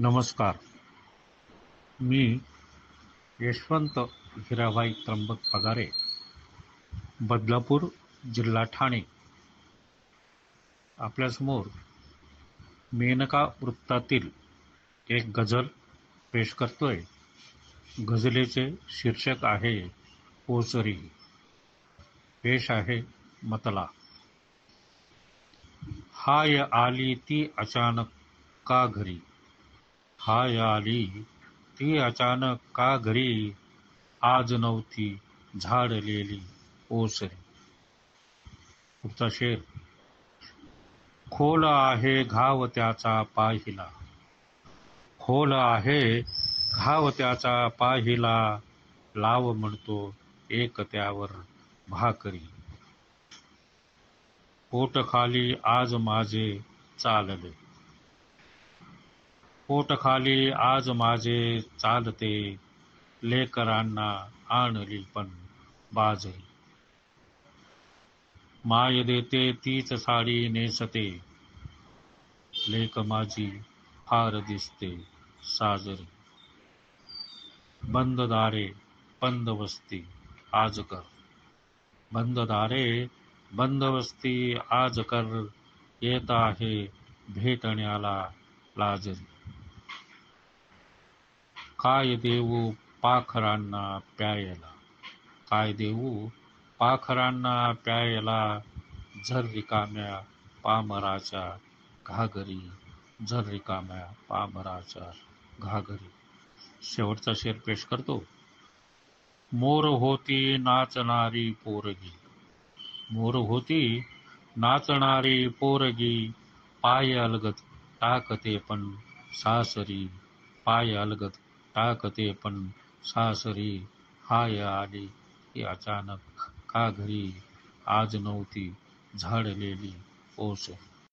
नमस्कार. मी यशवंत हिराभाई त्र्यंबक पगारे, बदलापूर जिल्हा ठाणे. आपल्यासमोर मेनका वृत्तातील एक गझल पेश करतोय. गझलेचे शीर्षक आहे ओसरी. पेश आहे मतला. हाय आली ती अचानक का घरी. हाय आली ती अचानक का घरी. आज नव्हती झाडलेली ओसरी. पुढचा शेर. खोल आहे घाव त्याचा पाहिला. खोल आहे घाव त्याचा पाहिला. लाव म्हणतो एक त्यावर भाकरी. पोट खाली आज माझे चालले. पोट खाली आज माझे चालते. लेकरांना आणली पण बाजरी. माय देते तीच साडी नेसते. लेक माझी फार दिसते साजरी. बंद दारे बंद वस्ती आज कर. बंद दारे बंद वस्ती आज कर. येत आहे भेटण्याला लाजरी. काय देऊ पाखरांना प्यायला. काय देऊ पाखरांना प्यायला. झर रिकाम्या पामराच्या घागरी. झर रिकाम्या पामराच्या घागरी. शेवटचा शेर पेश करतो. मोर होती नाचणारी पोरगी. मोर होती नाचणारी पोरगी. पाय अलगद टाकते पण सासरी. पाय अलगद टाकते पण सासरी. हाय आली ती अचानक का घरी. आज नव्हती झाडलेली ओसरी.